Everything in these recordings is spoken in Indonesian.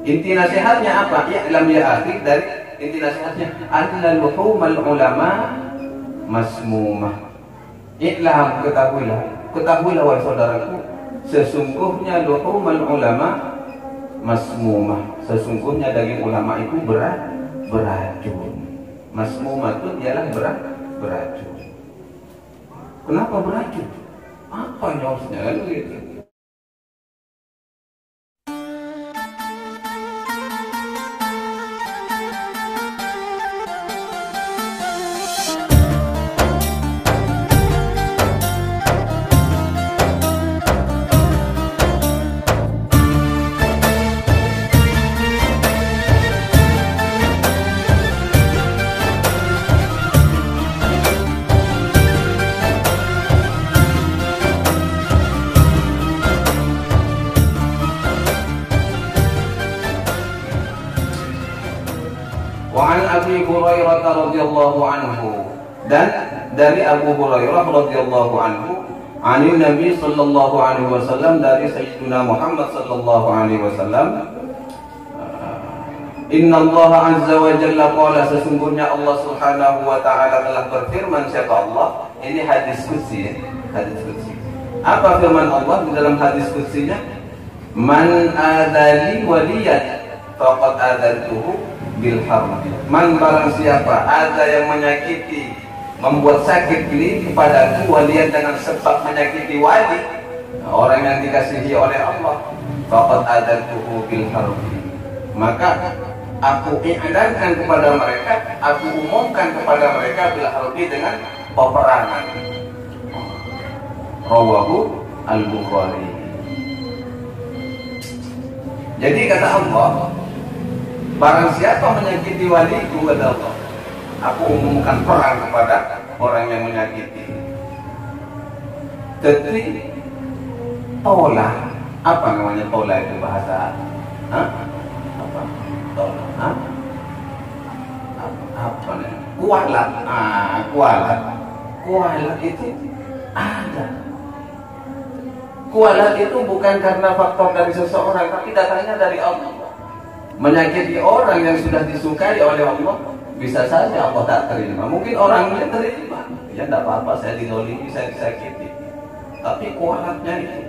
Inti nasihatnya apa? I'lam ya akhi, dari inti nasihatnya anna luhumal ulama masmumah. I'lam, ketahuilah wahai saudaraku, sesungguhnya luhumal ulama masmumah, sesungguhnya daging ulama itu beracun. Masmumah itu ialah beracun. Kenapa beracun? Apa nyosnya kan gitu? Wa'an Abi Hurairah radhiyallahu anhu, dan dari Abu Hurairah radhiyallahu anhu, ani Nabi sallallahu alaihi wasallam, dari Sayyidina Muhammad sallallahu alaihi wasallam, Inna Allah azza wa jalla qala, sesungguhnya Allah subhanahu wa ta'ala telah berfirman. Siapa Allah? Ini hadis qudsi ya, hadis qudsi. Apa firman Allah di dalam hadis qudsinya? Man adali waliyan faqad adantuhu bil harb. Man, barang siapa ada yang menyakiti, membuat sakit ini kepadaku, walian dengan sebab menyakiti wali, orang yang dikasihi oleh Allah, faqad adantuhu bil harb, maka aku i'lankan kepada mereka, aku umumkan kepada mereka bil harbi, dengan peperangan. Rawahu al-Bukhari. Jadi kata Allah, barang siapa menyakiti waliku, kata Allah, aku umumkan perang kepada orang yang menyakiti. Jadi tolah, apa namanya tolah itu bahasa? Apa? Tolah? Apa namanya? Kualat. Kualat. Kualat itu ada. Kualat itu bukan karena faktor dari seseorang, tapi datangnya dari Allah. Menyakiti orang yang sudah disukai oleh Allah, bisa saja Allah tak terima. Mungkin orangnya terima, ya tidak apa-apa, saya didolimi, saya disakiti. Tapi kualatnya itu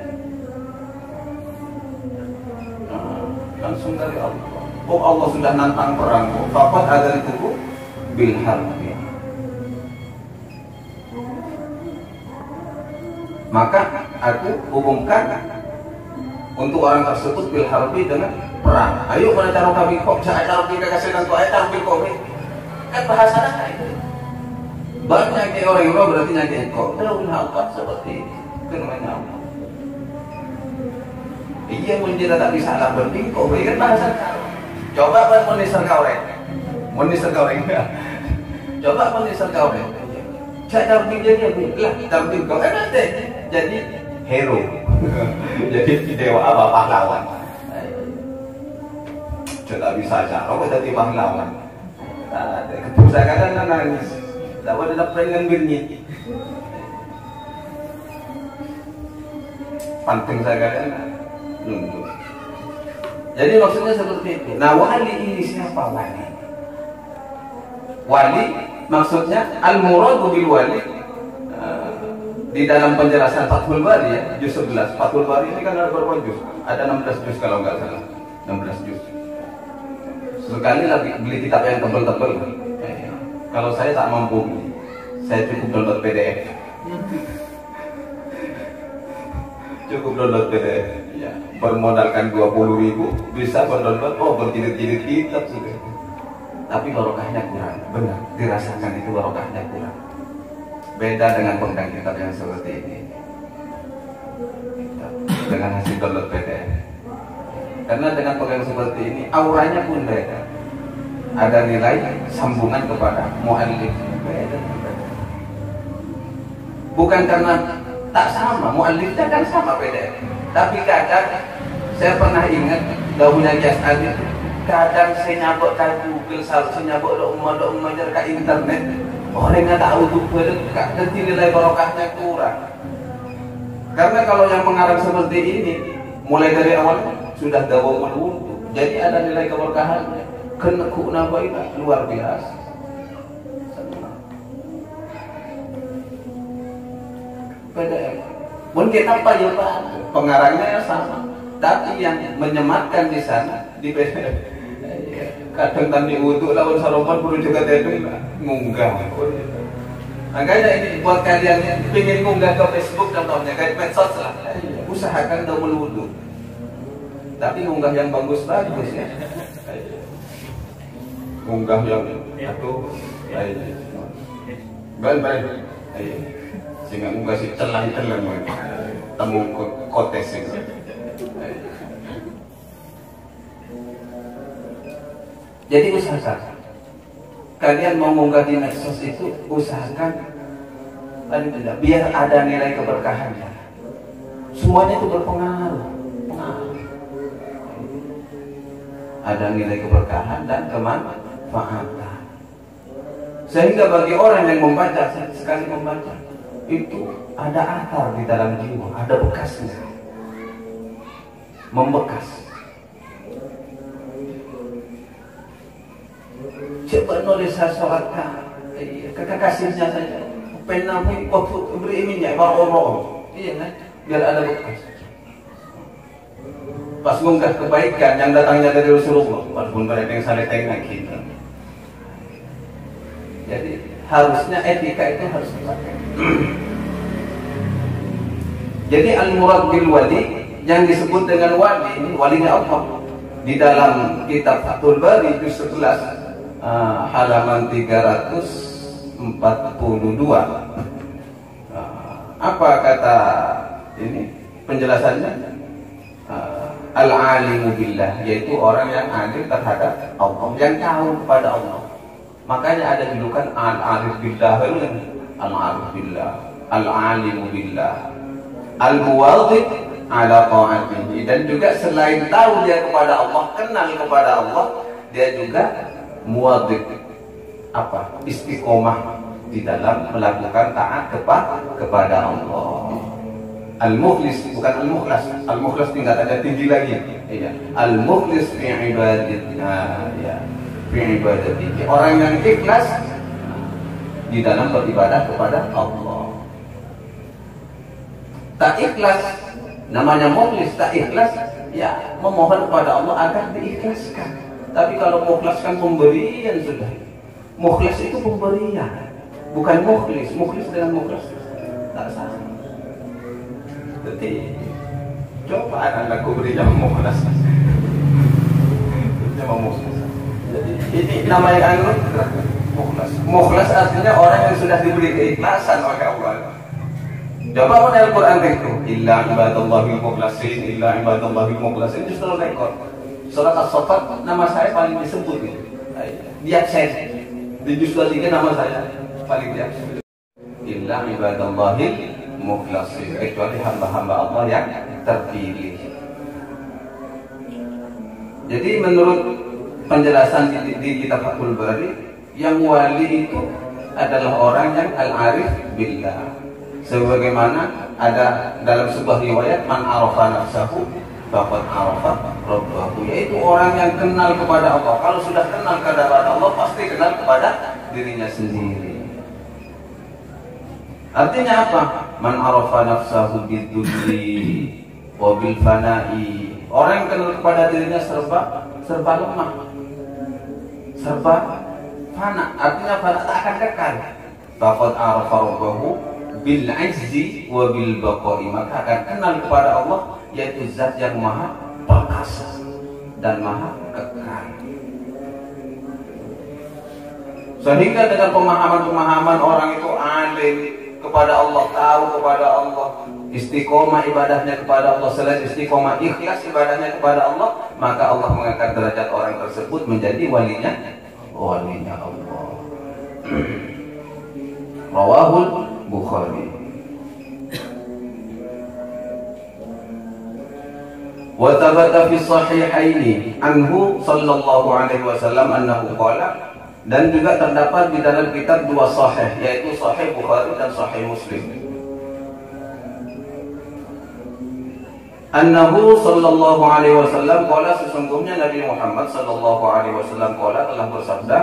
langsung dari Allah. Oh, Allah sudah nantang perang. Faqad adantuhu bil harbi. Maka aku umumkan untuk orang tersebut bil harbi, dengan perang. Ayo mana cara kami kok saya harbi kasih nanti ayat harbi kok kan bahasa dah itu. Banyak yang orang yang berarti nyakit kok. Kalau apa seperti itu namanya apa? Iya menjadi tak bisa lah bertingkau, kan bahasa kau. Coba buat monitor kau rek, monitor kau rek. Coba monitor kau rek. Saya damping jadi apa? Lah damping kau nanti jadi hero, jadi dewa apa, pahlawan. Tidak bisa aja, kau jadi pahlawan. Saya kadang nangis, tak ada pengen bunyi. Penting saya kadang nunggu. Jadi maksudnya seperti itu. Nah, wali ini siapa wali? Wali maksudnya al-muradu bil wali, di dalam penjelasan Fathul Bari ya, juz 11. Fathul Bari ini kan ada berapa juz? Ada 16 juz kalau nggak salah. 16 juz. Sekali lagi beli kitab yang tebal-tebal. Kalau saya tak mampu beli, saya cukup download PDF. Cukup download PDF. Ya, bermodalkan 20.000 bisa berdownload, berjilid-jilid kitab sudah. Tapi barokahnya kurang, benar. Dirasakan itu barokahnya kurang. Beda dengan pegang kitab yang seperti ini. Dengan hasil download PDF. Karena dengan pegang seperti ini, auranya pun beda. Ada nilai sambungan kepada muallif. Beda. Bukan karena tak sama, muallifnya kan sama PDF. Tapi kadang saya pernah ingat daunnya Jasad itu, kadang saya nyabok ke Google, saya nyabok doa ke internet, orangnya tahu tuh berdekat, dan nilai barokahnya kurang. Karena kalau yang mengarang seperti ini, mulai dari awal sudah dawa meluntuk, Jadi ada nilai keberkahannya. Kena kuna baiklah luar biasa. PDF. Mungkin apa ya Pak? Pengarangnya ya sama. Tapi yang menyematkan di sana di PDF. Kadang tadi wudhu lawan sarapan perlu juga tadi ngunggah. Makanya ini buat kalian yang ingin ngunggah ke Facebook contohnya kayak medsos lah. Usahakan double wudhu. Tapi ngunggah yang bagus-bagus ya. Ngunggah yang aduh, baik. Sehingga ngunggah si telang-telang temu kotes itu. Jadi usahakan kalian mau ngunggah di medsos itu, usahakan paling tidak biar ada nilai keberkahannya. Semuanya itu berpengaruh. Ada nilai keberkahan dan kemanfaatan. Sehingga bagi orang yang membaca, sekali membaca itu ada akar di dalam jiwa, ada bekasnya, membekas. Coba nulis sholat kekasihnya saja, penamu waktu beri minyak baru iya kan, biar ada bekas. Pas ngunggah kebaikan yang datangnya dari Rasulullah, walaupun mereka yang saling tengah kita. Jadi harusnya etika itu harus dipakai. Jadi al-murad bil wali yang disebut dengan wali ini walinya Allah. Di dalam kitab Fathul Bari juz 11 halaman 342. Apa kata ini penjelasannya? Al-alimu billah, yaitu orang yang alim terhadap Allah, yang tahu kepada Allah. Makanya ada julukan al-arif billah, al-arif billah, al-alimu billah, al-muwadhib ala ta'atihi. Dan juga selain tahu dia kepada Allah, kenal kepada Allah, dia juga muwadhib, apa? Istiqomah di dalam melakukan taat kepada Allah. Al-mukhlis, bukan al-mukhlas. Al-mukhlas tingkatannya tinggi lagi. Iya. Al-mukhlis fi ibadatina, ya. Fi ibadati. Orang yang ikhlas di dalam beribadah kepada Allah. Tak ikhlas, namanya mukhlis, tak ikhlas, ya memohon kepada Allah agar diikhlaskan. Tapi kalau mukhlas kan pemberian sudah. Mukhlis itu pemberian, bukan mukhlis. Mukhlis dengan mukhlas tak sama. Jadi coba anakku beri yang mukhlas. Jadi ini nama yang mukhlas. Mukhlas artinya orang yang sudah diberi keikhlasan oleh Allah. Coba pun Al-Quran itu illa ibadallahil mukhlasin, illa ibadallahil mukhlasin, justru rekor. Surat As-Saffat nama saya paling disebut itu. Dia saya di juz 3 nama saya paling dia. Illa ibadallahil mukhlasin, kecuali hamba-hamba Allah yang terpilih. Jadi menurut penjelasan di kitab Fathul Bari, yang wali itu adalah orang yang al-arif billah. Sebagaimana ada dalam sebuah riwayat, man arafa nafsahu faqad arafa rabbahu, yaitu orang yang kenal kepada Allah. Kalau sudah kenal kepada Allah, pasti kenal kepada dirinya sendiri. Artinya apa? Man arafa nafsahu bidzulli wa bil fana'i. Orang yang kenal kepada dirinya serba lemah, serba fana. Artinya fana tak akan kekal. Faqad arafa rabbahu bil izzi wa bil baqa'i. Maka akan kenal kepada Allah, yaitu zat yang maha perkasa dan maha kekal. Sehingga dengan pemahaman-pemahaman orang itu alim kepada Allah, tahu kepada Allah, istiqomah ibadahnya kepada Allah, selain istiqomah ikhlas ibadahnya kepada Allah, maka Allah mengangkat derajat orang tersebut menjadi walinya Allah. Rawahul Bukhari. Wa thabata fi sahihaini anhu sallallahu alaihi wasallam annahu qala, dan juga terdapat di dalam kitab dua sahih, yaitu Sahih Bukhari dan Sahih Muslim. Annahu sallallahu alaihi wasallam qala, sesungguhnya Nabi Muhammad sallallahu alaihi wasallam qala telah bersabda,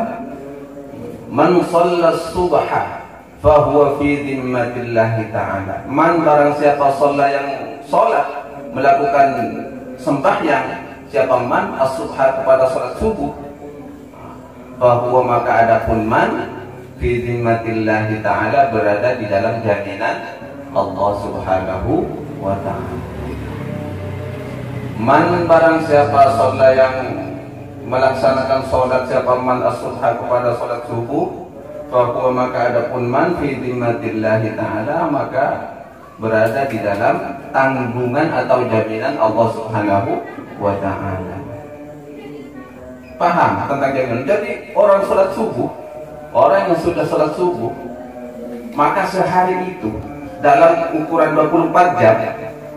man shalla subha fa huwa fi dhimmatillah ta'ala. Man, barang siapa shalla, yang salat, melakukan sembahyang, siapa man as-subha, kepada salat subuh, fa huwa, maka adapun man, fi dhimmatillah ta'ala, berada di dalam jaminan Allah subhanahu wa ta'ala. Man, barang siapa sholat, yang melaksanakan sholat, siapa man as-subha, kepada sholat subuh, fahuwa, maka adapun man, fi dhimmatillah ta'ala, maka berada di dalam tanggungan atau jaminan Allah subhanahu wa ta'ala. Paham tentang jaminan? Jadi orang sholat subuh, orang yang sudah sholat subuh, maka sehari itu dalam ukuran 24 jam,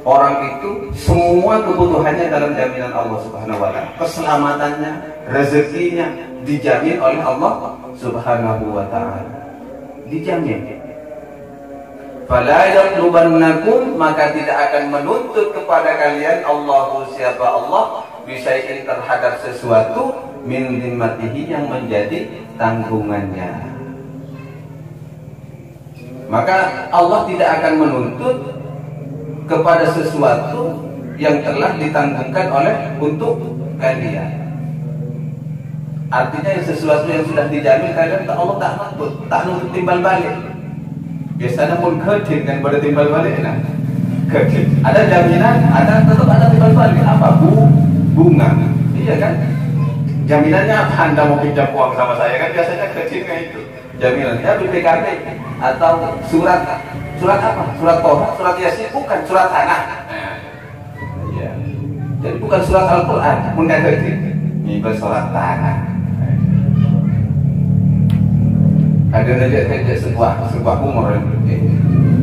orang itu semua kebutuhannya dalam jaminan Allah subhanahu wa ta'ala. Keselamatannya, rezekinya dijamin oleh Allah subhanahu wa ta'ala, dijamin. Fala yatlubannakum, maka tidak akan menuntut kepada kalian Allahu, siapa Allah, bisyai'in, terhadap sesuatu, min dhimmatihi, yang menjadi tanggungannya. Maka Allah tidak akan menuntut kepada sesuatu yang telah ditanggungkan oleh untuk kalian. Artinya sesuatu yang sudah dijamin kalian, Allah tak nuntut timbal balik. Biasanya pun kredit kan pada timbal balik, nah kredit ada jaminan, ada tetap ada timbal balik. Apa? Bunga, iya kan? Jaminannya apa? Anda mau pinjam uang sama saya kan biasanya kreditnya itu jaminannya BPKB atau surat apa? Surat Toha, surat Yasin, bukan surat tanah. Ya. Jadi bukan surat Al-Quran, bukan kredit. Ini surat tanah. Ada saja sebuah umur.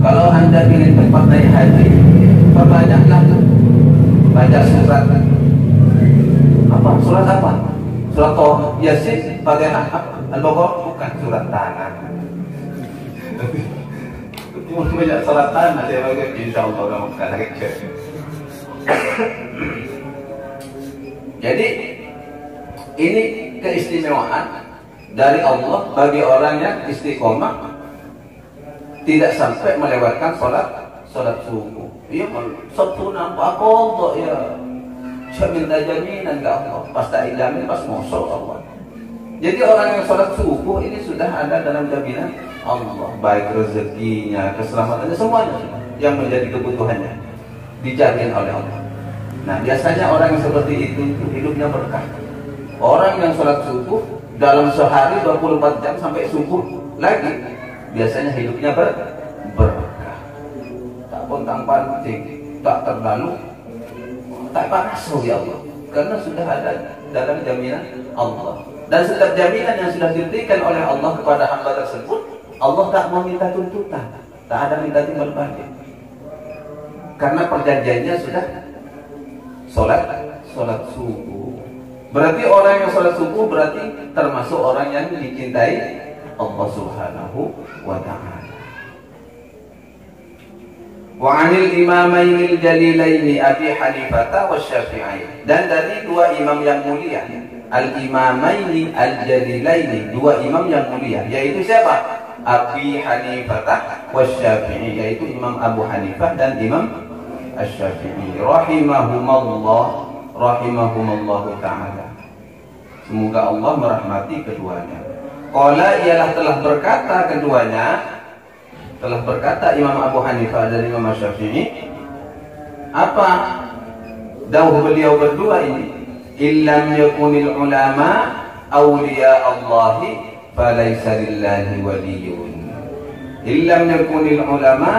Kalau Anda ingin tempat naik haji, perbanyaklah baca surat apa? Surat apa? Surat Toha, Yasin, Fatihah, Al-Baqarah, bukan surat tanah. Banyak salat tanah dia bagi, insyaallah kamu kata kecil. Jadi ini keistimewaan dari Allah bagi orang yang istiqomah, tidak sampai melewatkan salat subuh. Iya, sabtu nampak Allah ya. Saya minta jaminan ke Allah, pas tak jamin pas mosok Allah. Jadi orang yang salat subuh ini sudah ada dalam jaminan Allah, baik rezekinya, keselamatannya, semuanya yang menjadi kebutuhannya dijamin oleh Allah. Nah, biasanya orang yang seperti itu hidupnya berkah. Orang yang sholat subuh dalam sehari 24 jam sampai subuh lagi, biasanya hidupnya berkah. Tak pontang panting, tak terlalu, tak panas ya Allah, karena sudah ada dalam jaminan Allah. Dan setiap jaminan yang sudah diberikan oleh Allah kepada hamba tersebut, Allah tak meminta tuntutan, tak ada minta timbal balik, karena perjanjiannya sudah sholat subuh. Berarti orang yang sholat subuh berarti termasuk orang yang dicintai Allah subhanahu wa ta'ala. Wa 'anil imamainil jalilaini Abi Hanifah wa Syafi'i, dan dari dua imam yang mulia, al-imamaini al-jalilaini, dua imam yang mulia, yaitu siapa? Abi Hanifah wa Syafi'i, yaitu Imam Abu Hanifah dan Imam Asy-Syafi'i rahimahumallahu ta'ala. Semoga Allah merahmati keduanya. Qala, ialah telah berkata keduanya, telah berkata Imam Abu Hanifah dan Imam Asy-Syafi'i, apa dawuh beliau berdua ini? Illam yakunil ulama awliya Allahi falaysa lillahi waliyun. Illam yakunil ulama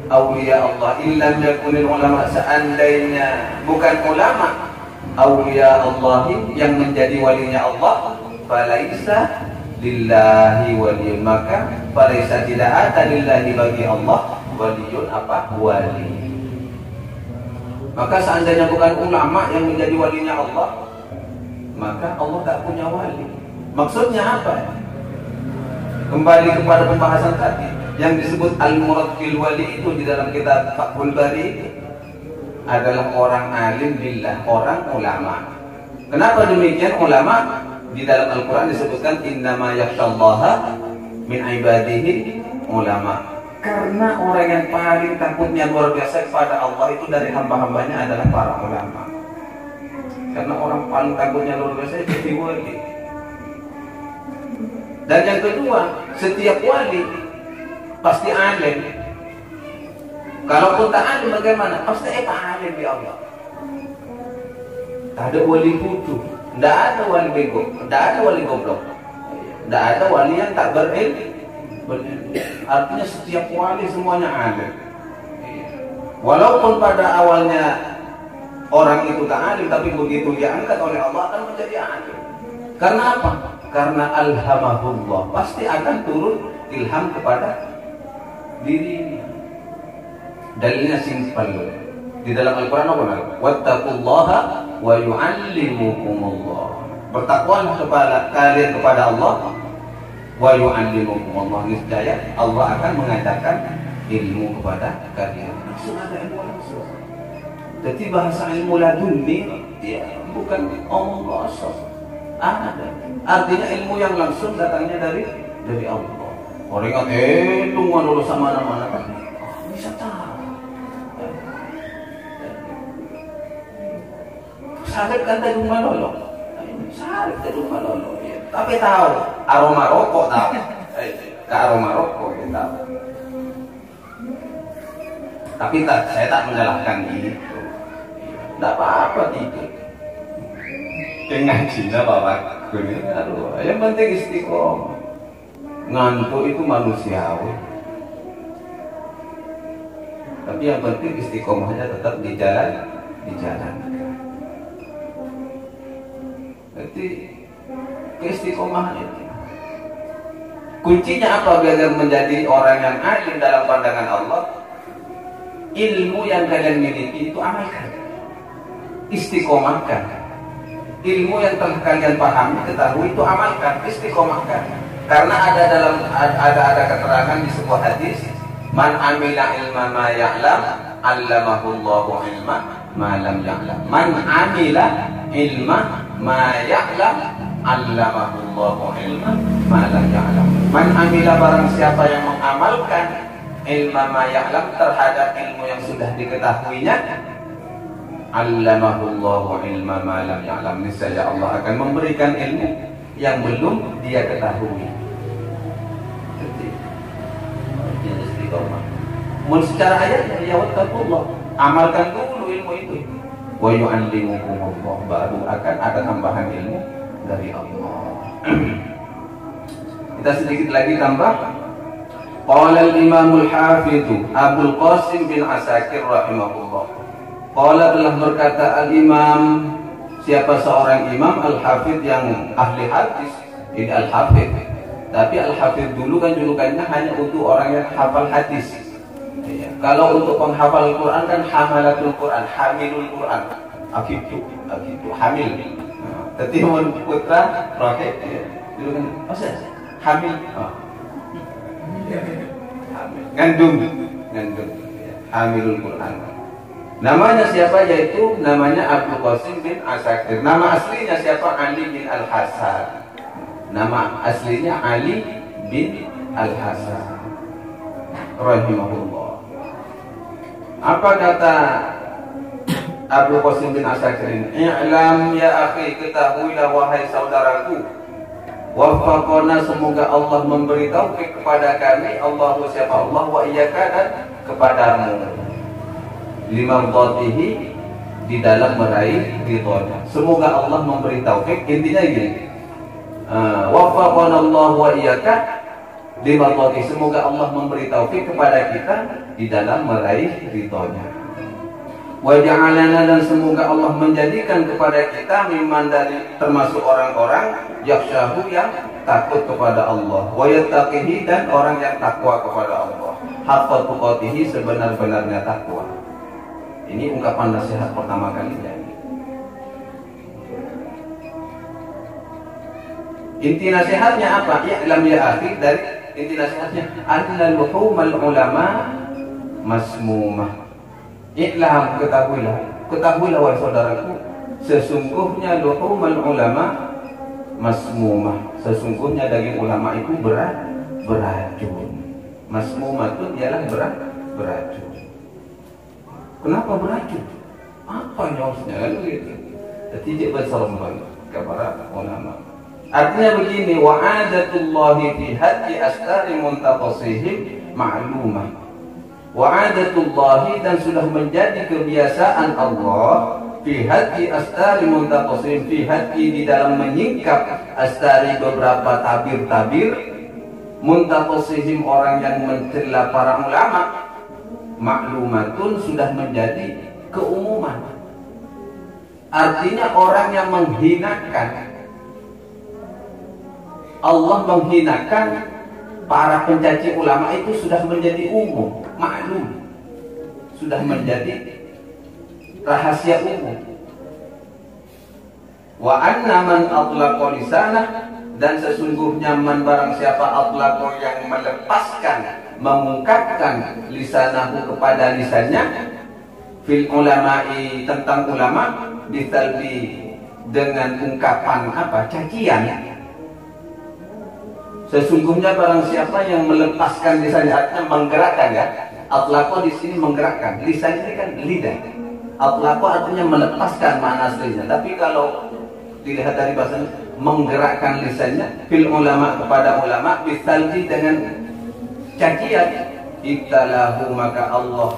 awliya Allah, illam yakunil ulama, seandainya bukan ulama, awliya Allah, yang menjadi walinya Allah, falaysa lillahi waliyun, maka falaysa, tidak ada lillahi, bagi Allah, waliyun, apa? Wali. Maka seandainya bukan ulama yang menjadi walinya Allah, maka Allah tak punya wali. Maksudnya apa? Kembali kepada pembahasan tadi yang disebut al-murad bil wali itu di dalam kitab Fathul Bari itu. adalah orang alim billah, orang ulama. Kenapa demikian? Ulama di dalam Al-Quran disebutkan innama yakhshallaha min ibadihi ulama. Karena orang yang paling takutnya luar biasa kepada Allah itu dari hamba-hambanya adalah para ulama. Karena orang paling takutnya luar biasa itu wali. Dan yang kedua, setiap wali pasti alim. Kalaupun tak alim bagaimana? Pasti alim di Allah. Tak ada wali bodoh, tidak ada wali bego, tidak ada wali goblok, tidak ada wali yang tak berilmu. Artinya setiap wali semuanya alim. Walaupun pada awalnya orang itu tak alim, tapi begitu diangkat oleh Allah akan menjadi alim. Karena apa? Karena alhamahullah, pasti akan turun ilham kepada dirinya. Dalilnya simpel. Di dalam Al-Quran apa? Wattaqullaha wa yu'allimukumullah. Bertakwalah kepada kalian kepada Allah. Wa yu'allimukumullah. Niscaya Allah akan mengajarkan ilmu kepada kalian. Langsung ada ilmu langsung. Jadi bahasa ilmu ladunni ya bukan Allah asal. Ada. Artinya ilmu yang langsung datangnya dari Allah. Orang yang lu dulu sama mana-mana kan bisa tahu. Sarip kan tadi rumah lolo, sarip tadi rumah lolo. Tapi tahu aroma rokok tahu, ke aroma rokok ya tahu. Tapi saya tak menyalahkan itu, tidak apa-apa itu. Dengan Cina bapak, yang penting istiqomah. Ngantuk itu manusiawi, tapi yang penting istiqomahnya tetap di jalan. Jadi keistiqomahan itu kuncinya apa biar menjadi orang yang alim dalam pandangan Allah? Ilmu yang kalian miliki itu amalkan, istiqomahkan. Ilmu yang telah kalian pahami, ketahui itu amalkan, istiqomahkan. Karena ada keterangan di sebuah hadis, man amila ilma ma ya'lam, allamahullahu ilma ma lam ya'lam. Man amila ilma ma ya'lam, allamahullahu ilma ma lam ya'lam. Man amila barang siapa yang mengamalkan ilma ma ya'lam terhadap ilmu yang sudah diketahuinya, allamahullahu ilma ma lam ya'lam. Niscaya Allah akan memberikan ilmu yang belum dia ketahui. Jadi istiqomah. Secara ayatnya ya wattaqullah, amalkan dulu ilmu itu. Wa yu'allimukumullah, baru akan ada tambahan ilmu dari Allah. Kita sedikit lagi tambah. Qala al-Imam al-Hafidz Abdul Qasim bin Asakir rahimahullah. Qala telah berkata al-Imam, siapa seorang imam al-Hafidz yang ahli hadis, ini al-Hafidz. Tapi al-Hafidz dulu kan julukannya hanya untuk orang yang hafal hadis. Ya. Kalau untuk penghafal Al-Quran kan hamalatul Quran, hamilul Quran, akitu, hamil. Tapi putra rohit, ya. Dulu kan, hamil, ngandung, hamilul Quran. Namanya siapa? Yaitu namanya Abdul Qasim bin Asakir. Nama aslinya siapa? Ali bin Al-Hasan. Nama aslinya Ali bin Al-Hasan rahimahullah. Apa kata Abdul Qasim bin Asakir ini? I'lam ya akhi, ketahuilah wahai saudaraku, wafaqona, semoga Allah memberi taufik kepada kami, Allahu siapa Allah, wa iyyaka, dan kepadamu, limardatihi, di dalam meraih ridhonya. Semoga Allah memberi taufik. Intinya gini, wafaqana Allah wa iyyaka limardatihi, semoga Allah memberi taufik kepada kita di dalam meraih ridhonya. Wa ja'alana, dan semoga Allah menjadikan kepada kita mimman, dari termasuk orang-orang yakhshahu, yang takut kepada Allah, wa yattaqihi, dan orang yang takwa kepada Allah, haqqa tuqatihi, sebenar-benarnya takwa. Ini ungkapan nasihat pertama kalinya. Inti nasihatnya apa? I'lam ya akhi, dari inti nasihatnya annal luhumal ulama masmumah. I'lam, ketahuilah wahai saudaraku, sesungguhnya luhumul ulama masmumah, sesungguhnya daging ulama itu beracun. Masmumah itu ialah beracun. Kenapa beracun? Apa nyosnya kan gitu? Jadi dia berseremban kepada ulama. Artinya begini, wa'adatullahi fi haddi astari muntaqasihim ma'lumah. Wa'adatullahi, dan sudah menjadi kebiasaan Allah fi haddi astari muntaqasihim, fi haddi di dalam menyingkap astari beberapa tabir-tabir muntaqasihim orang yang mencela para ulama, maklumatun sudah menjadi keumuman. Artinya orang yang menghinakan Allah, menghinakan para pencaci ulama itu sudah menjadi umum, maklum, sudah menjadi rahasia umum. Wa anna man atlaqa lisanah, dan sesungguhnya man barang siapa atlaqa yang melepaskan, mengungkapkan lisanahu kepada lisannya, fil ulama'i tentang ulama, bitalbi dengan ungkapan apa? Cacian. Sesungguhnya barang siapa yang melepaskan lisannya, artinya menggerakkan ya. Atlaqa di sini menggerakkan. Lisan ini kan lidah. Atlaqa artinya melepaskan makna aslinya. Tapi kalau dilihat dari bahasanya, menggerakkan lisannya fil ulama kepada ulama, bisalji dengan cacian. Ibtalahu, maka Allah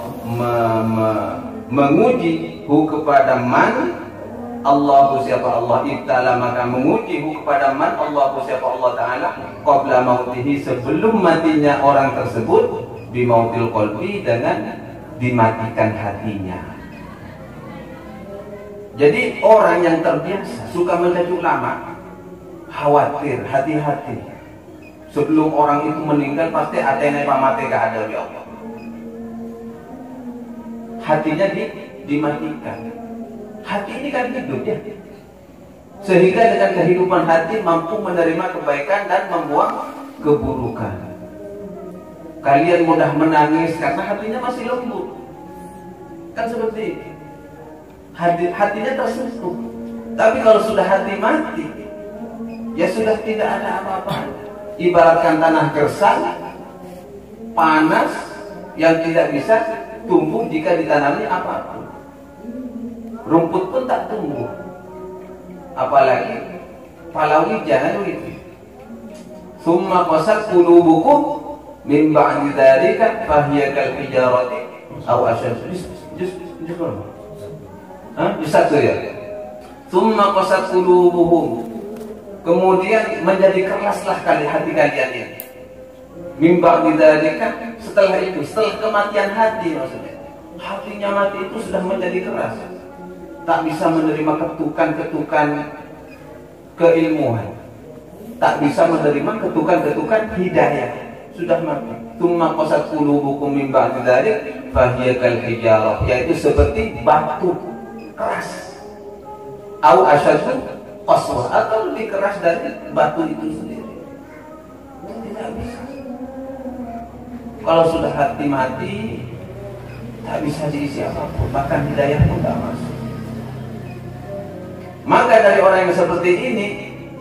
menguji hu kepada man, Allahu siapa Allah, ibtala maka menguji hu kepada man, Allahu siapa Allah Ta'ala, qabla mautihi sebelum matinya orang tersebut, bimautil qalbi dengan dimatikan hatinya. Jadi orang yang terbiasa suka mencaci ulama, khawatir, hati-hati. Sebelum orang itu meninggal pasti atene pamate gak ada ya Allah. Hatinya dimatikan. Hati ini kan hidup ya. Sehingga dengan kehidupan hati mampu menerima kebaikan dan membuang keburukan. Kalian mudah menangis karena hatinya masih lembut. Kan seperti itu. Hatinya tersentuh. Tapi kalau sudah hati mati, ya sudah tidak ada apa-apa. Ibaratkan tanah gersang, panas, yang tidak bisa tumbuh jika ditanami apapun. Rumput pun tak tumbuh. Apalagi palawi jangan begitu. Summa qasat qulubukum min ba'di dzalika fahiya kal hijarati aw ashad. Bisa tuh ya. Summa qasat qulubuhum, kemudian menjadi keraslah hati kalian ini. Min ba'di dzalika, setelah itu, setelah kematian hati maksudnya. Hatinya mati itu sudah menjadi keras. Tak bisa menerima ketukan-ketukan keilmuan, tak bisa menerima ketukan-ketukan hidayah, sudah mati. Tsumma qasat qulubukum min ba'di dzalik fahiya kal hijarah, yaitu seperti batu keras. Au asyaddu qaswah, atau lebih keras dari batu itu sendiri. Tidak bisa. Kalau sudah hati mati, tak bisa diisi apapun, bahkan hidayah pun tak masuk. Maka dari orang yang seperti ini,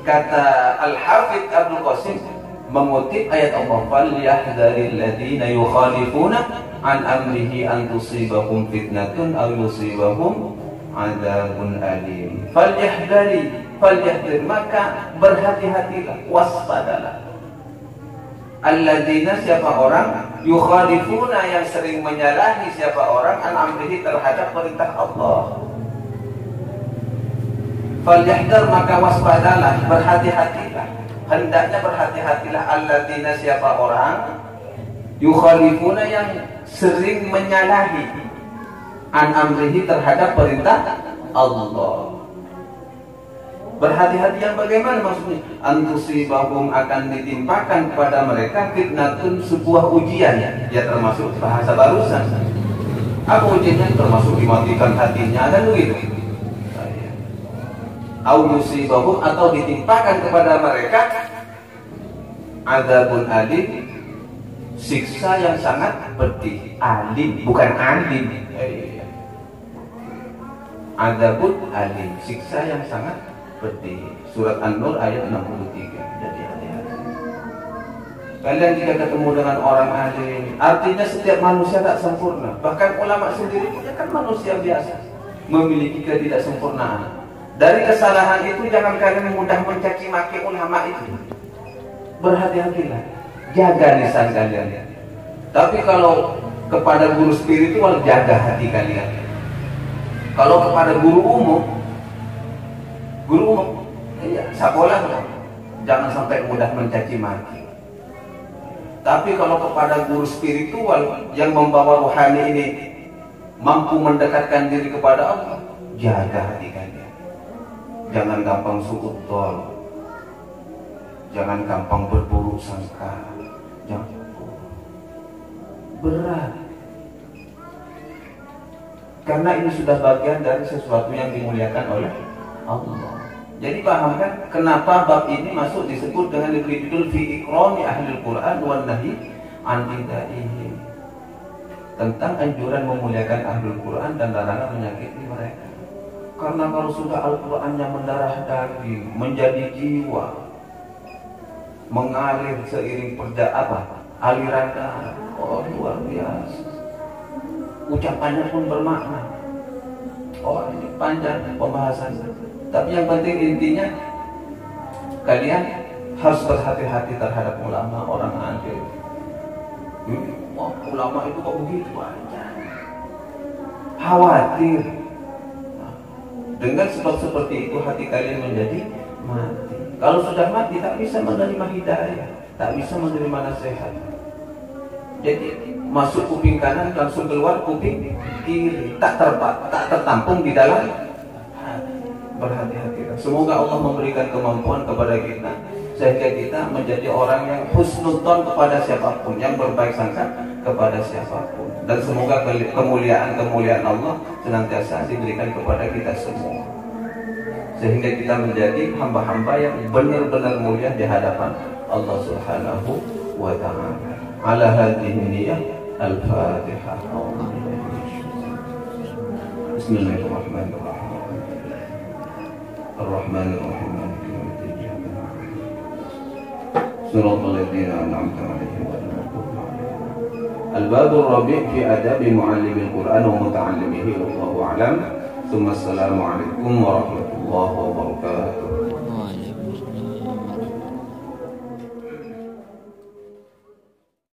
kata Al-Hafidh Abdul Qasim mengutip ayat Allah, "Falyahdharil ladzina yukhalifuna an amrihi an tusibahum fitnatun aw yusibahum adzabun alim." Falyahdhar, maka berhati-hatilah, waspadalah. Alladzina, siapa orang, yukhalifuna yang sering menyalahi siapa orang, an amrihi terhadap perintah Allah. Falyahdar, maka waspadalah, berhati-hatilah, hendaknya berhati-hatilah. Alladzina, siapa orang, yukhalifuna yang sering menyalahi an amrihi terhadap perintah Allah. Berhati-hati yang bagaimana maksudnya? Antusibahum, akan ditimpakan kepada mereka fitnatun, sebuah ujian ya, termasuk bahasa barusan. Apa ujiannya? Termasuk dimatikan hatinya, dan begitu. Au yusibahum, atau ditimpakan kepada mereka adzabun alim, siksa yang sangat pedih. Alim, bukan alim. adzabun alim, siksa yang sangat pedih. Surat An-Nur ayat 63. Jadi hati-hati. Kalian jika ketemu dengan orang alim, artinya setiap manusia tak sempurna. Bahkan ulama sendiri punya kan manusia biasa, memiliki ketidaksempurnaan. Dari kesalahan itu jangan kalian mudah mencaci maki ulama itu. Berhati-hatilah, jaga lisan kalian. Tapi kalau kepada guru spiritual, jaga hati kalian. Kalau kepada guru umum, iya, sekolah jangan sampai mudah mencaci maki. Tapi kalau kepada guru spiritual yang membawa rohani ini mampu mendekatkan diri kepada Allah, jaga hati kalian. Jangan gampang suudzon, jangan gampang berburuk sangka, jangan berat. Karena ini sudah bagian dari sesuatu yang dimuliakan oleh Allah. Jadi pahamkan kenapa bab ini masuk disebut dengan judul fi ikrami ahli Quran wan nahi an bidaihim, tentang anjuran memuliakan ahli Quran dan larangan menyakiti mereka. Karena kalau sudah Al-Qurannya mendarah daging, menjadi jiwa, mengalir seiring aliran darah, oh luar biasa. Ucapannya pun bermakna. Oh ini panjang pembahasannya. Tapi yang penting intinya, kalian harus berhati-hati terhadap ulama, orang alim. Oh, ulama itu kok begitu aja? Khawatir. Dengan sebab seperti itu hati kalian menjadi mati. Kalau sudah mati tak bisa menerima hidayah, tak bisa menerima nasihat. Jadi masuk kuping kanan langsung keluar kuping kiri, tak tertampung di dalam hati. Berhati-hatilah. Semoga Allah memberikan kemampuan kepada kita sehingga kita menjadi orang yang husnudzon kepada siapapun, yang berbaik sangka kepada siapapun. Dan semoga kemuliaan Allah senantiasa diberikan kepada kita semua, sehingga kita menjadi hamba-hamba yang benar-benar mulia di hadapan Allah Subhanahu wa ta'ala. Ala hadhihi niyyah al-Fatihah. Bismillahirrahmanirrahim. Ar-Rahmanir-Rahim. Shiratal ladzina an'amta 'alaihim ghairil maghdubi 'alaihim. Al-Babur Rabi' fi adabi mu'allimil Qur'an wa muta'allimihi wallahu a'lam. Assalamualaikum warahmatullahi wabarakatuh.